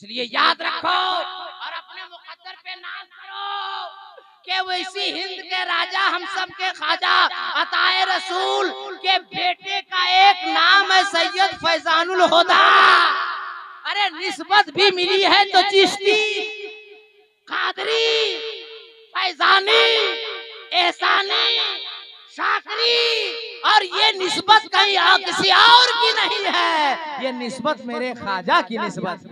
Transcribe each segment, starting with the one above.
इसलिए याद रखो और अपने मुकद्दर पे नाम करो कि वैसी हिंद के राजा हम सब के ख्वाजा अताए रसूल के बेटे का एक नाम है सैयद फैजानुल हुदा। अरे निस्बत भी मिली है तो चिश्ती, कादरी, फैजानी, एहसानी, शाकरी, और ये निस्बत कहीं किसी और की नहीं है, ये निस्बत मेरे ख्वाजा की निस्बत।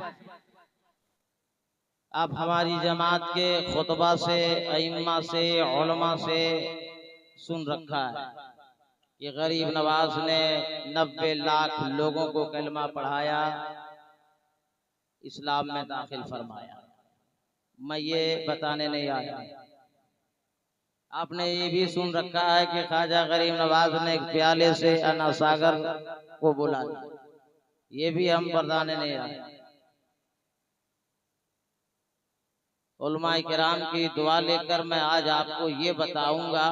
अब हमारी जमात के खुतबा से, अइम्मा से, उलमा से सुन रखा है कि गरीब नवाज ने 90 लाख लोगों को कलमा पढ़ाया, इस्लाम में दाखिल फरमाया। मैं ये बताने नहीं आया। आपने ये भी सुन रखा है कि ख्वाजा गरीब नवाज ने एक प्याले से अना सागर को बुला लिया। ये भी हम बताने नहीं आए। उलमाए किराम की दुआ लेकर मैं आज आपको ये बताऊंगा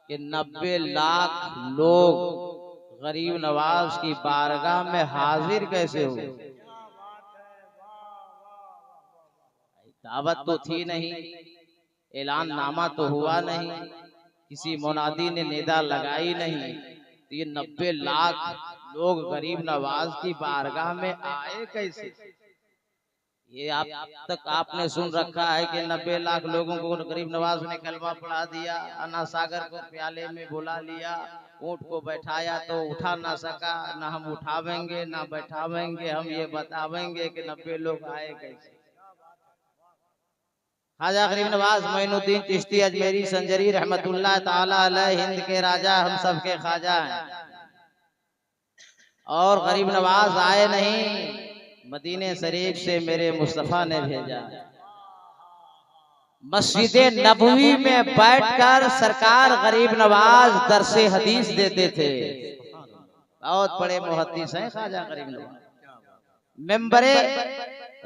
कि 90 लाख लोग गरीब नवाज की बारगाह में हाजिर कैसे हुए। दावत तो थी नहीं, ऐलान नामा तो हुआ नहीं, किसी मुनादी ने निदा लगाई नहीं, तो ये 90 लाख लोग गरीब नवाज की बारगाह में आए कैसे। ये आप तक आपने सुन रखा है कि 90 लाख लोगों को गरीब नवाज ने कलमा पढ़ा दिया, अना सागर को प्याले में बुला लिया, ऊंट को बैठाया तो उठा ना सका, ना हम उठावेंगे ना बैठावेंगे, हम ये बतावेंगे कि 90 लोग आए कैसे। ख्वाजा गरीब नवाज मोइनुद्दीन चिश्ती अजमेरी संजरी रहमतुल्लाह ताला अलैह हिंद के राजा हम सब के ख्वाजा हैं। और गरीब नवाज आए नहीं, मदीने शरीफ से मेरे मुस्तफा ने भेजा। मस्जिद नबवी में बैठकर सरकार गरीब नवाज दरसे हदीस देते थे। बहुत बड़े मुहद्दिस हैं ख्वाजा गरीब नवाज। मेंबरे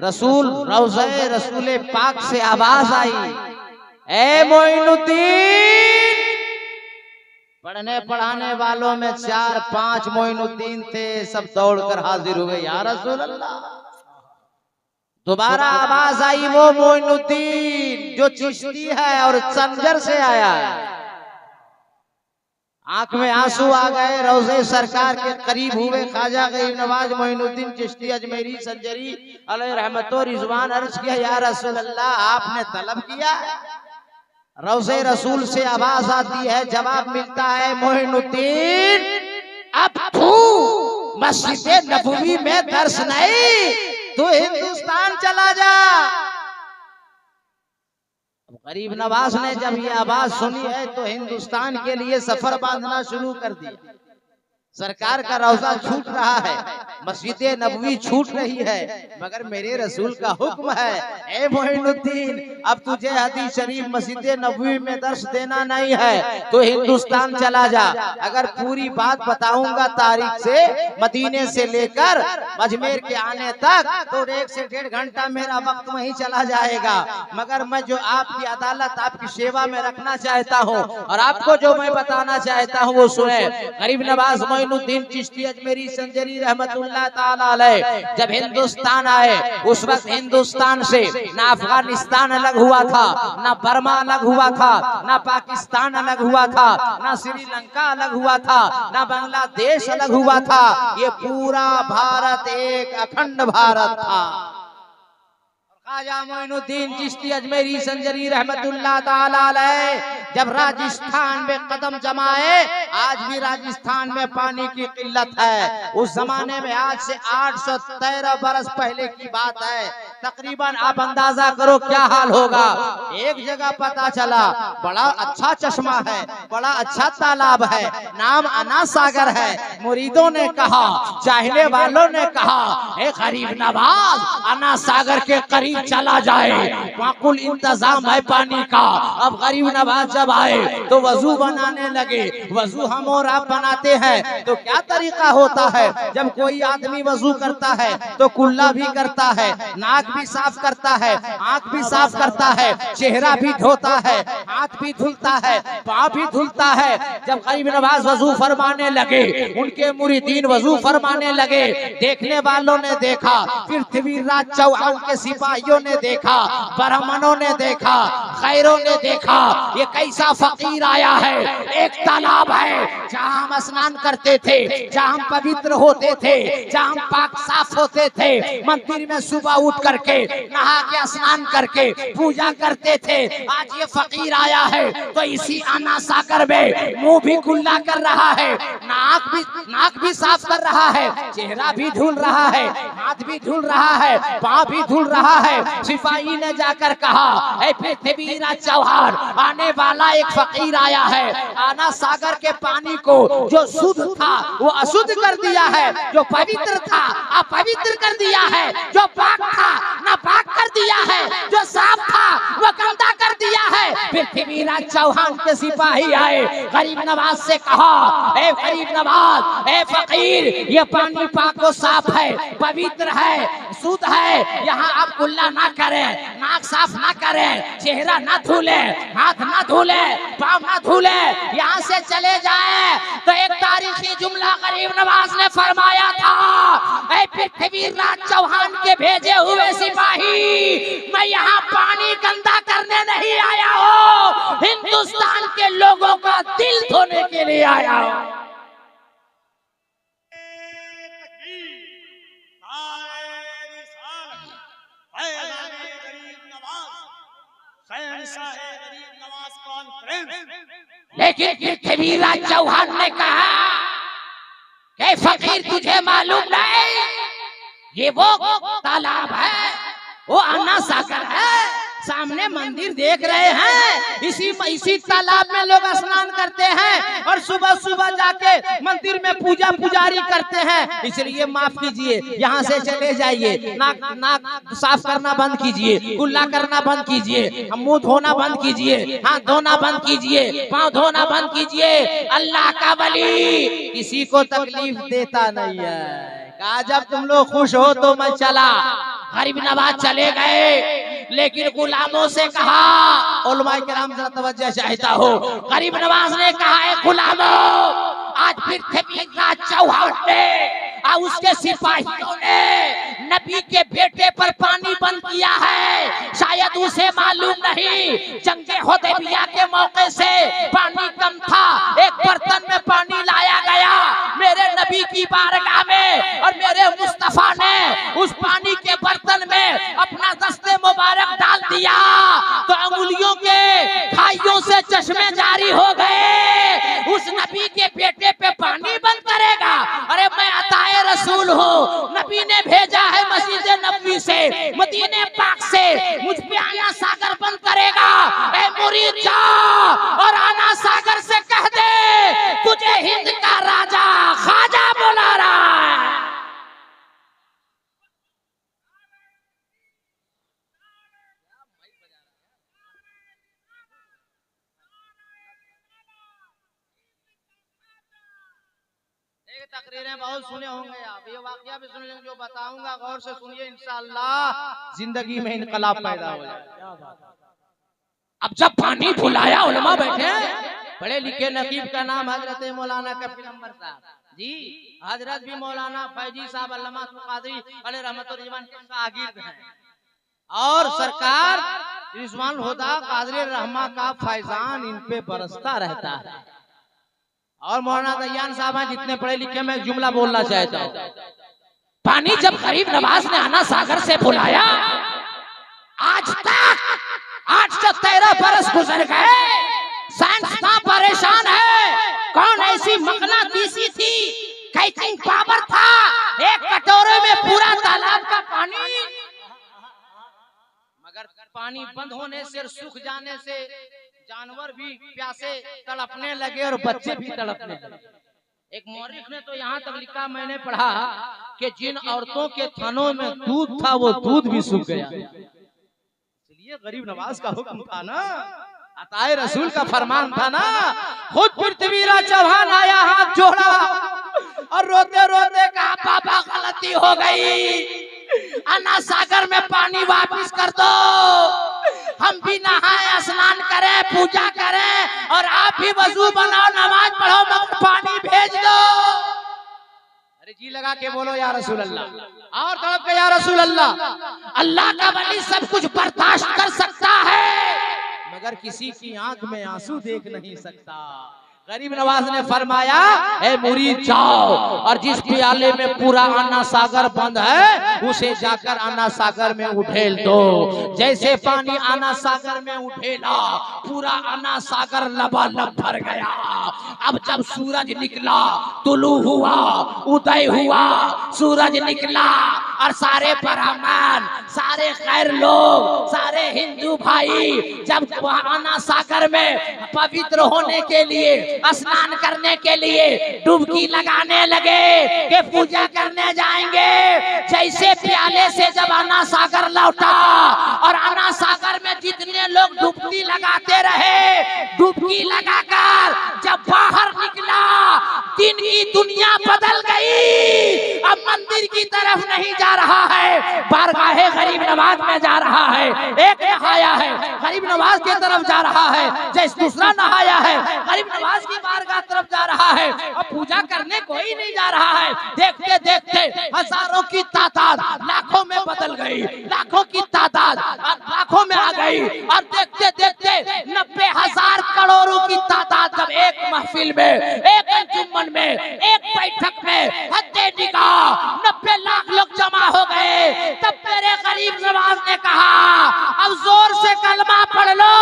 रसूल रौज़े रसूल पाक से आवाज आई, ए मोइनुद्दीन। पढ़ने पढ़ाने वालों में 4-5 मोइनुद्दीन थे, सब दौड़कर हाजिर हुए, या रसूल अल्लाह। दोबारा आवाज आई, वो मोइनुद्दीन जो चिश्ती है और संजर से आया है। आंख में आंसू आ गए, रोज़े सरकार के करीब हुए। ख्वाजा गरीब नवाज मोइनुद्दीन चिश्ती अजमेरी संजरी अलैहि रहमतो रिजवान अर्ज किया, या रसूल अल्लाह आपने तलब किया। रोज़े रसूल से आवाज आती है, जवाब मिलता है, मोइनुद्दीन अब तू मस्जिद नबवी में दर्श नहीं, तू हिंदुस्तान चला जा। गरीब नवाज ने जब ये आवाज सुनी है तो हिंदुस्तान के लिए सफर बांधना शुरू कर दिया। सरकार का रोज़ा छूट रहा है, मस्जिद नबवी छूट रही है, मगर मेरे रसूल का हुक्म है, ए मोइनुद्दीन अब तुझे हदीस शरीफ मस्जिद नबवी में दर्श देना नहीं है, तो हिंदुस्तान चला जा। अगर पूरी बात बताऊंगा तारीख से, मदीने से लेकर अजमेर के आने तक, तो 1 से 1.5 घंटा मेरा वक्त वहीं चला जाएगा। मगर मैं जो आपकी अदालत आपकी सेवा में रखना चाहता हूँ और आपको जो मैं बताना चाहता हूँ वो सुने। गरीब नवाज मोइनुद्दीन चिश्ती अजमेरी संजरी रहमतुल्लाह ताला अलैह जब हिंदुस्तान आए, उस वक्त हिंदुस्तान से ना अफगानिस्तान अलग हुआ था, ना बर्मा अलग हुआ था, ना पाकिस्तान अलग हुआ था, ना श्रीलंका अलग हुआ था, ना बांग्लादेश अलग हुआ था। ये पूरा भारत एक अखंड भारत था। ख्वाजा मोइनुद्दीन चिश्ती अजमेरी संजरी रहमतुल्लाह ताला अलैह जब राजस्थान में कदम जमाए, आज भी राजस्थान में पानी की किल्लत है। उस जमाने में आज से 813 बरस पहले की बात है। तकरीबन आप अंदाजा करो क्या हाल होगा। एक जगह पता चला बड़ा अच्छा चश्मा है, बड़ा अच्छा तालाब है, नाम अना सागर है। मुरीदों ने कहा, चाहने वालों ने कहा, ए गरीब नवाज अना सागर के करीब चला जाए, माकुल इंतजाम है पानी का। अब गरीब नवाज जब आए तो वजू बनाने लगे। वजू हम और आप बनाते हैं तो क्या तरीका होता है, जब कोई आदमी वजू करता है तो कुल्ला भी करता है, नाक भी साफ करता है, आंख भी साफ करता है, चेहरा भी धोता है, हाथ भी धुलता है, पाँव भी धुलता है। जब गरीब नवाज वजू फरमाने लगे, उनके मुरीदीन वजू फरमाने लगे, देखने वालों ने देखा, पृथ्वीराज चौहान के सिपाहियों ने देखा, ब्राह्मणों ने देखा, खैरों ने देखा, ये कैसा फकीर आया है। एक तालाब है जहाँ हम स्नान करते थे, जहाँ हम पवित्र होते थे, जहाँ हम पाक साफ होते थे, मंदिर में सुबह उठ करके नहा के स्नान करके पूजा करते थे। आज ये फकीर आया है तो इसी आना सागर में मुंह भी कुल्ला कर रहा है, नाक भी साफ कर रहा है, चेहरा भी धुल रहा है, हाथ भी धुल रहा है, पाँव भी धुल रहा है। सिपाही ने जाकर कहा, ऐ पृथ्वीराज चौहान, आने वाला एक फकीर आया है, आना सागर के पानी को जो शुद्ध था वो अशुद्ध कर दिया है, जो पवित्र था अपवित्र कर दिया है, जो पाक था नापाक कर दिया है, जो साफ था वो गंदा कर दिया है। पृथ्वीराज चौहान के सिपाही आए, गरीब नवाज से कहा, ए गरीब नवाज, ए फकीर, ये पानी पाक और साफ है, पवित्र है, शुद्ध है, यहाँ आप कुल्ला ना करें, नाक साफ ना करें, चेहरा ना धुले, हाथ ना धुले, पाँव ना धुले, यहाँ से चले जाए। तो एक तारीखी जुमला गरीब नवाज ने फरमाया था, ऐ पृथ्वीराज चौहान के भेजे हुए सिपाही, मैं यहाँ पानी गंदा करने नहीं आया हूँ, हिंदुस्तान के लोगों का दिल धोने के लिए आया हूँ। लेकिन पृथ्वीराज चौहान ने कहा कि फकीर तुझे मालूम नहीं, ये वो तालाब है, वो आना सागर है, सामने मंदिर देख रहे हैं, इसी तालाब में लोग स्नान करते हैं और सुबह सुबह जाके मंदिर में पूजा पुजारी करते हैं, इसलिए माफ कीजिए, यहाँ से चले जाइए, नाक साफ करना बंद कीजिए, कुल्ला करना बंद कीजिए, मुंह धोना बंद कीजिए, हाथ धोना बंद कीजिए, पाँव धोना बंद कीजिए। अल्लाह का वली किसी को तकलीफ देता नहीं है। कहा जब तुम लोग खुश हो तो मैं चला। गरीब नवाज चले गए, लेकिन गुलामों से कहा, उलमाए किराम जरा तवज्जो चाहता हो, गरीब नवाज ने कहा, है गुलामों, आज पृथ्वीराज चौहान ने और उसके सिपाहियों ने नबी के बेटे पर पानी बंद किया है, शायद उसे मालूम नहीं, जंगे हुदैबिया के मौके से पानी कम था, एक बर्तन में पानी लाया गया मेरे नबी की बारगाह में, और मेरे मुस्तफा ने उस पानी के बर्तन में अपना दस्ते मुबारक डाल दिया तो अंगुलियों के खाइयों से चश्मे जारी हो गए। उस नबी के बेटे पे पानी बंद करेगा? अरे मैं अताए रसूल हूँ, नबी ने भेजा है मस्जिद नबवी से, मदीने पाक से, मुझ पे आना सागर बंद करेगा? ऐ मुरीद जा और आना सागर से कह दे, तुझे हिंद का राजा ख्वाजा बुला रहा है। तकरीरें बहुत सुने होंगे आप, ये वाकया भी सुन लेंगे जो बताऊंगा, गौर से सुनिए, इंशाअल्लाह जिंदगी में इनकलाब पैदा हो जाए। अब जब पानी बुलाया, उलमा बैठे, पढ़े लिखे नकीब का नाम हजरत मौलाना कफील अहमद साहब जी, हजरत भी मौलाना फैजी साहब अल्लामा कादरी अलैहि रहमतुल रिजवान के शागिर्द हैं, और सरकार रिजवान हुदा कादरी रहमा का फैजान इन पे बरसता रहता है। और मौलाना दयान साहब हैं जितने पढ़े लिखे, में एक जुमला बोलना चाहता हूँ। पानी जब गरीब नवाज ने आना सागर से बुलाया, आज तक 813 बरस गुजर गए, साइंसदान परेशान है, कौन ऐसी मकनातीसी थी, कैचिंग पावर था, एक कटोरे में पूरा तालाब का पानी, मगर पानी बंद होने से और सूख जाने से जानवर भी प्यासे तड़पने लगे और बच्चे भी तड़पने लगे। एक मौरिख ने तो यहाँ तक लिखा, मैंने पढ़ा कि जिन औरतों के थनों में दूध था वो दूध भी सूख गया। इसलिए गरीब नवाज का हुक्म था ना, अताए रसूल का फरमान था ना। खुद पृथ्वीराज चौहान आया, हाथ जोड़ा और रोते रोते कहा, पापा गलती हो गई, अन्ना सागर में पानी वापिस कर दो, हम भी नहाए स्नान करें, पूजा करें और आप भी वजू बनाओ, नमाज पढ़ो, मगर पानी भेज दो। अरे जी लगा के बोलो या रसूल अल्लाह, और तड़प के या रसूल अल्लाह। अल्लाह का वली सब कुछ बर्दाश्त कर सकता है, मगर किसी की आंख में आंसू देख नहीं सकता। गरीब नवाज ने फरमाया, ए मुरीद जाओ और जिस प्याले में पूरा अन्ना सागर बंद है उसे जाकर अन्ना सागर में उठेल दो। जैसे पानी अन्ना सागर में उठेला, पूरा अन्ना सागर लबालब भर गया। अब जब सूरज निकला, तुलू हुआ, उदय हुआ, सूरज निकला और सारे ब्राह्मण, सारे खैर लोग, सारे हिंदू भाई जब अन्ना सागर में पवित्र होने के लिए, स्नान करने के लिए डुबकी लगाने लगे कि पूजा करने जाएंगे, जैसे प्याले से जब अन्ना सागर लौटा और अन्ना सागर में जितने लोग डुबकी लगाते रहे, डुबकी लगाकर जब बाहर निकला, दिन की दुनिया बदल गई। अब मंदिर की तरफ नहीं जा रहा है, बारगाहे गरीब नवाज में जा रहा है। एक नहाया है, गरीब नवाज की तरफ जा रहा है, जैसे दूसरा नहाया है, गरीब नवाज की बारगाह तरफ जा रहा है। अब पूजा करने कोई नहीं जा रहा है। देखते देखते हजारों की तादाद लाखों में बदल गई, लाखों की तादाद लाखों में आ गई, और देखते देखते 90,000 करोड़ों की तादाद जब एक महफिल में, एक अंजुमन में, एक बैठक में हद्दे निगाह 90 लाख लोग जमा हो गए, तब मेरे गरीब नवाज ने कहा, अब जोर से कलमा पढ़ लो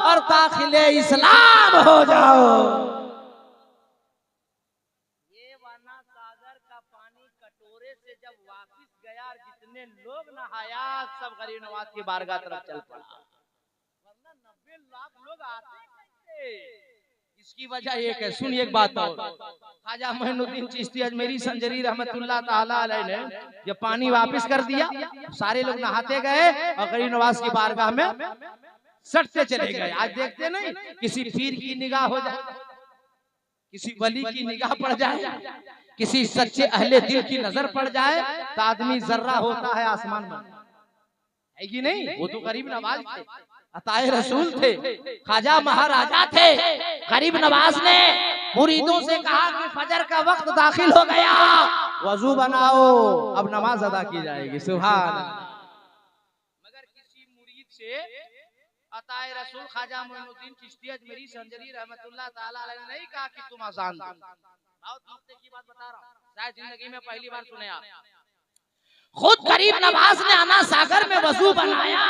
और दाखिले इस्लाम हो जाओ। ये अन्ना सागर का पानी कटोरे से जब वापिस गया, जितने लोग नहाया सब गरीब नवाज की बारगाह तरफ चल पड़ा, वरना 90 लाख लोग आते कैसे? इसकी वजह एक है, सुनिए एक बात और, ख्वाजा मोइनुद्दीन चिश्ती अजमेरी संजरी रहमतुल्लाह ताला अलैह ने जब पानी वापस कर दिया, सारे लोग नहाते गए और गरीब नवाज की बारगाह में सटते चले गए। आज देखते नहीं, किसी पीर की निगाह हो जाए, किसी वली की निगाह पड़ जाए, किसी सच्चे अहले दिल की नजर पड़ जाए तो आदमी जर्रा होता है आसमान में, है कि नहीं? वो तो गरीब नवाज थे, अताए रसूल थे, ख्वाजा महाराजा थे। गरीब नवाज ने मुरीदों से कहा कि फजर का वक्त दाखिल हो गया, वजू बनाओ, अब नमाज अदा की जाएगी। सुभान अल्लाह। मगर किसी मुरीद से अताए रसूल ख्वाजा मोइनुद्दीन चिश्ती अजमेरी संजरी रहमतुल्लाह ताला अलैह ने नहीं कहा कि तुम आजान दो। बहुत नुक्ते की बात बता रहा हूँ, शायद जिंदगी में पहली बार सुने आप। खुद गरीब नवाज ने अन्ना सागर में वजू बनाया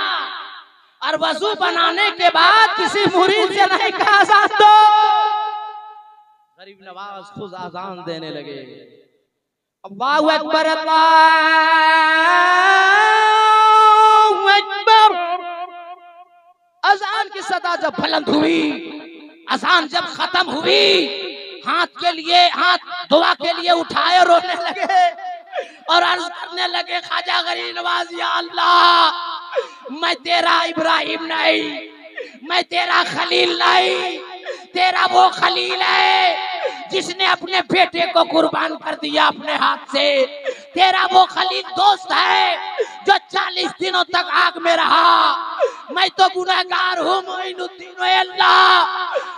और वजू बनाने के बाद किसी मुरीद से नहीं कहा आजान दो, गरीब नवाज खुद आजान देने लगे। अल्लाहु अकबर, अल्लाहु अकबर। अजान की सदा जब बुलंद हुई, अजान जब खत्म हुई, हाथ के लिए, हाथ दुआ के लिए उठाए, रोने लगे और अर्ज करने लगे, ख्वाजा गरीब नवाज, या अल्लाह, मैं तेरा इब्राहिम नहीं, मैं तेरा खलील नहीं, तेरा वो खलील है जिसने अपने बेटे को कुर्बान कर दिया अपने हाथ से, तेरा वो खलील दोस्त है जो 40 दिनों तक आग में रहा। मैं तो गुनहगार हूँ मोइनुद्दीन अल्लाह,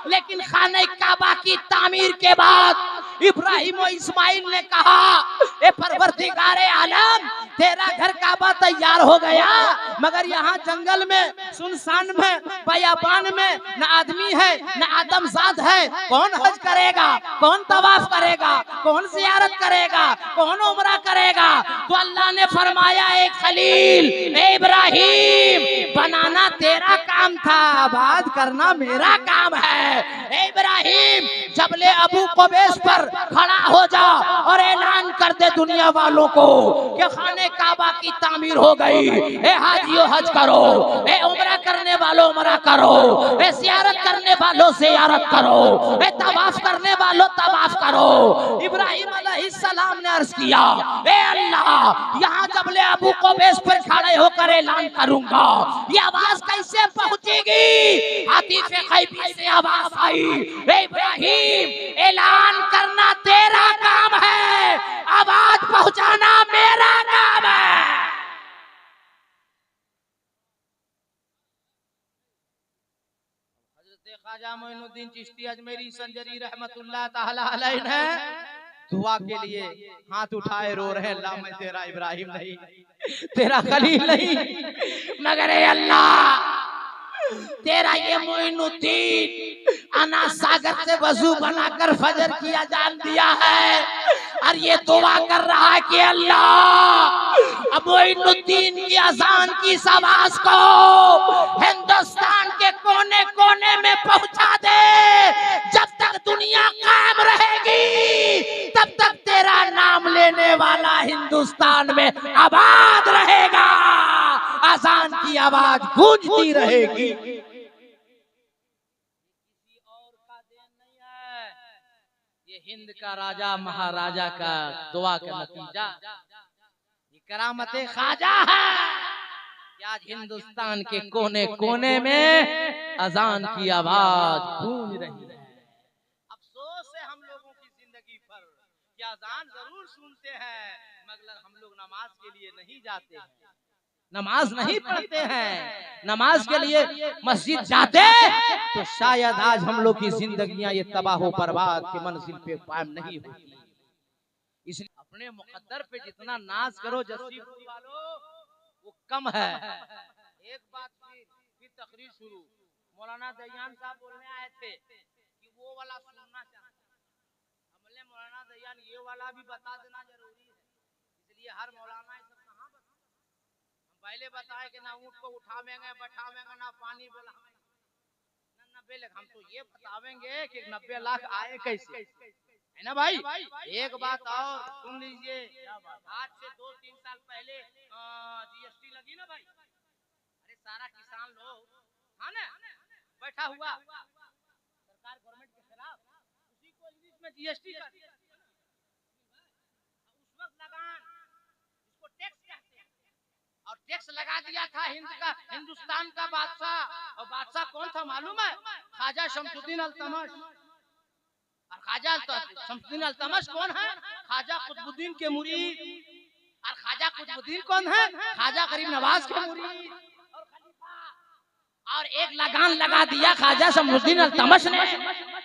लेकिन खाने काबा की तामीर के बाद इब्राहिम और इस्माइल ने कहा, ए परवरदिगारे आलम, तेरा घर काबा तैयार हो गया, मगर यहाँ जंगल में, सुनसान में, बयाबान में न आदमी है न आदमजाद है, कौन हज करेगा, कौन तवाफ करेगा, कौन जियारत करेगा, कौन उम्रा करेगा? तो अल्लाह ने फरमाया, एक खलील इब्राहिम, बनाना तेरा काम था, आबाद करना मेरा काम है। इब्राहिम, जबले अबू कुबैस पर खड़ा हो जा और ऐलान कर दे दुनिया वालों को कि खाने काबा की तामीर हो गई। ए हाजियों हज करो, ए उम्रा करने वालों उम्रा करो, ए जियारत करने वालों जियारत करो, ए तवाफ करने वालों तवाफ करो। इब्राहिम अलैहिस्सलाम ने अर्ज किया, ए अल्लाह, यहाँ जबले अबू कुबैस पर खड़े होकर ऐलान करूंगा, ये आवाज कैसे पहुंचेगी? हातिफ गैबी से आवाज आई, ए इब्राहिम, ऐलान करना तेरा काम है, आवाज पहुंचाना मेरा काम है। ख्वाजा मोइनुद्दीन चिश्ती अजमेरी संजरी रहमतुल्लाह ताला अलैह ने दुआ के लिए हाथ उठाए रो रहे, अल्लाह मैं तेरा इब्राहिम नहीं, तेरा खलील नहीं, मगर ए अल्लाह तेरा ये मोइनुद्दीन अना सागर से वजू बनाकर फजर की अजान दिया है और ये दुआ कर रहा है कि अल्लाह अब मोइनुद्दीन की अजान की आवाज को हिंदुस्तान के कोने कोने में पहुंचा दे। जब तक दुनिया कायम रहेगी तब तक तेरा नाम लेने वाला हिंदुस्तान में आबाद रहेगा, अजान की आवाज गूंजती रहेगी। किसी और का देन नहीं है, ये हिंद का राजा महाराजा का दुआ का नतीजा, ये करामते ख्वाजा है कि आज हिंदुस्तान के कोने कोने में अजान की आवाज गूंज रही है। अफसोस है हम लोगों की जिंदगी पर कि अजान जरूर सुनते हैं मगर हम लोग नमाज के लिए नहीं जाते हैं, नमाज नहीं पढ़ते हैं। नमाज के लिए मस्जिद जाते तो शायद आज हम लोग की जिंदगियां ये तबाह बर्बाद के मंजिल पे कायम नहीं होती। इसलिए अपने मुकद्दर पे जितना नाज करो जस्सी वालों वो कम है। एक बात फिर तकरीर शुरू, मौलाना दयान साहब बोलने आए थे कि वो वाला सुनना चाहते, हमने मौलाना दयान ये वाला भी बता देना जरूरी है, इसलिए हर मौलाना पहले बताए कि ना ऊंट को उठावेंगे बैठावेंगे ना पानी बोला ना 90 लाख, हम तो ये बतावेंगे कि 90 लाख आए कैसे, है ना भाई। एक बात और सुन लीजिए, आज से 2-3 साल पहले जीएसटी लगी ना भाई, अरे सारा किसान लोग हाँ ना बैठा हुआ सरकार गवर्नमेंट के खिलाफ, उसी को इंग्लिश में जीएसटी का उस वक्त लगान इसको टैक्स कहते हैं और टैक्स लगा दिया था हिंदुस्तान का बादशाह। और बादशाह कौन था मालूम है? ख्वाजा शमसुद्दीन अल्तमश। और ख्वाजा शमसुद्दीन अल्तमश कौन है? ख्वाजा कुतुबुद्दीन के मुरीद। और ख्वाजा कुतुबुद्दीन कौन है? ख्वाजा गरीब नवाज के मुरीद और खलीफा। और एक लगान लगा दिया ख्वाजा शमसुद्दीन अल्तमश ने।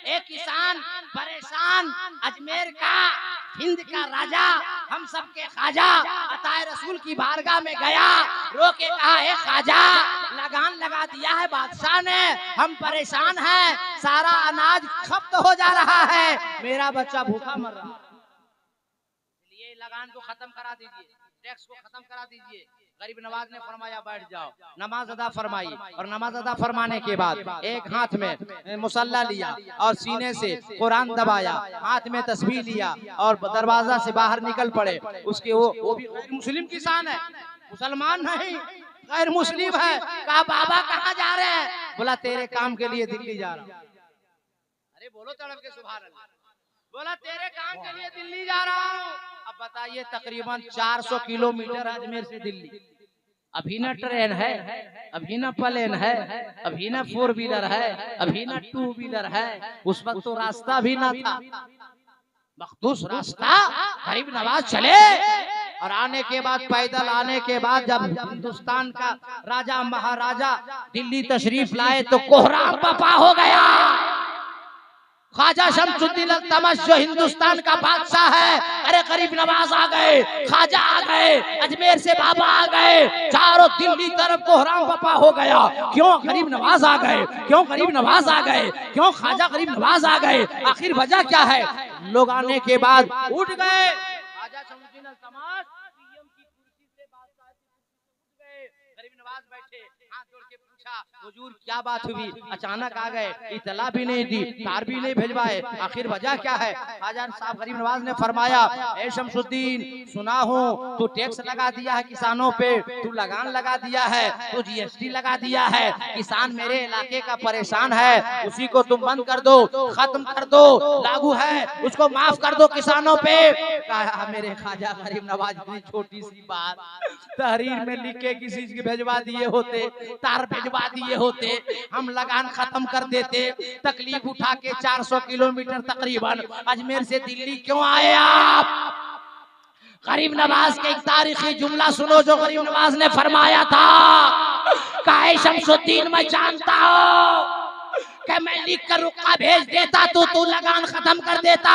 एक किसान परेशान अजमेर का हिंद का राजा हम सब के ख्वाजा अताए रसूल की बारगाह में गया, रो के कहा है ख्वाजा लगान लगा दिया है बादशाह ने, हम परेशान हैं, सारा अनाज खत्म हो जा रहा है, मेरा बच्चा भूखा मर रहा है, इसलिए लगान को खत्म करा दीजिए, टैक्स को खत्म करा दीजिए। गरीब नवाज ने फरमाया बैठ जाओ, नमाज अदा फरमाई और नमाज अदा फरमाने के बाद एक हाथ में मुसल्ला लिया और सीने से कुरान दबाया, हाथ में तस्बीह लिया और दरवाजा से बाहर निकल पड़े। उसके वो भी मुस्लिम किसान है, मुसलमान नहीं, गैर मुस्लिम है। कहा बाबा कहाँ जा रहे हैं? बोला तेरे काम के लिए दिल्ली जा रहा हूँ। अरे बोलो तड़प के सुभान अल्लाह। बोला तेरे काम के लिए दिल्ली जा रहा हूँ। अब बताइए तकरीबन 400 किलोमीटर अजमेर से दिल्ली, अभी ना ट्रेन है, अभी ना प्लेन है, अभी ना 4 व्हीलर है, अभी ना 2 व्हीलर है, उस वक्त तो रास्ता भी ना था, मखदूस रास्ता। गरीब नवाज चले और आने के बाद पैदल आने के बाद जब हिंदुस्तान का राजा महाराजा दिल्ली तशरीफ लाए तो कोहराम बपा हो गया। ख्वाजा शमसुद्दीन अल्तमश जो हिंदुस्तान का बादशाह है, अरे गरीब नवाज आ गए, ख्वाजा आ गए, अजमेर से बाबा आ गए, चारों दिल्ली तरफ कोहराम बपा हो गया। क्यों गरीब नवाज आ गए? क्यों गरीब नवाज आ गए? क्यों ख्वाजा गरीब नवाज आ गए? आखिर वजह क्या है? लोग आने के बाद उठ गए। ख्वाजा शमसुद्दीन अल्तमश पीएम की कुर्सी से बादशाह की कुर्सी से उठ गए। गरीब नवाज बैठे, हाथ जोड़ के पूछा हुजूर क्या बात हुई, अचानक आ गए, इतला भी नहीं दी, तार भी नहीं भिजवाए, आखिर वजह क्या है? ख्वाजा साहब गरीब नवाज ने फरमाया ए शमसुद्दीन सुना हूँ तू टैक्स लगा दिया है किसानों पे, तू लगान लगा दिया है, तू जीएसटी लगा दिया है, किसान मेरे इलाके का परेशान है, उसी को तुम बंद कर दो, खत्म कर दो, लागू है उसको माफ कर दो किसानों पे। कहा मेरे ख्वाजा गरीब नवाज इतनी छोटी सी बात तहरीर में लिख के किसी की भेजवा दिए होते, तार भेजवा दिए होते, हम लगान खत्म कर देते। तकलीफ उठा के 400 किलोमीटर तकरीबन अजमेर से दिल्ली क्यों आए आप? गरीब नवाज के एक तारीखी जुमला सुनो जो गरीब नवाज ने फरमाया था, काहे शमसुद्दीन मैं जानता हूँ कि मैं लिख कर रुक्का भेज देता तो तू लगान खत्म कर देता,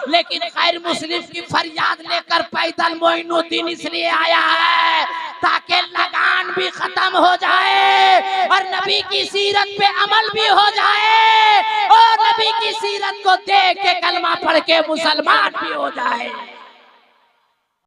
लेकिन खैर मुस्लिम की फरियाद लेकर पैदल मोइनुद्दीन इसलिए आया है ताकि लगान भी खत्म हो जाए और नबी की सीरत पे अमल भी हो जाए और नबी की सीरत को देख के कलमा पढ़ के मुसलमान भी हो जाए।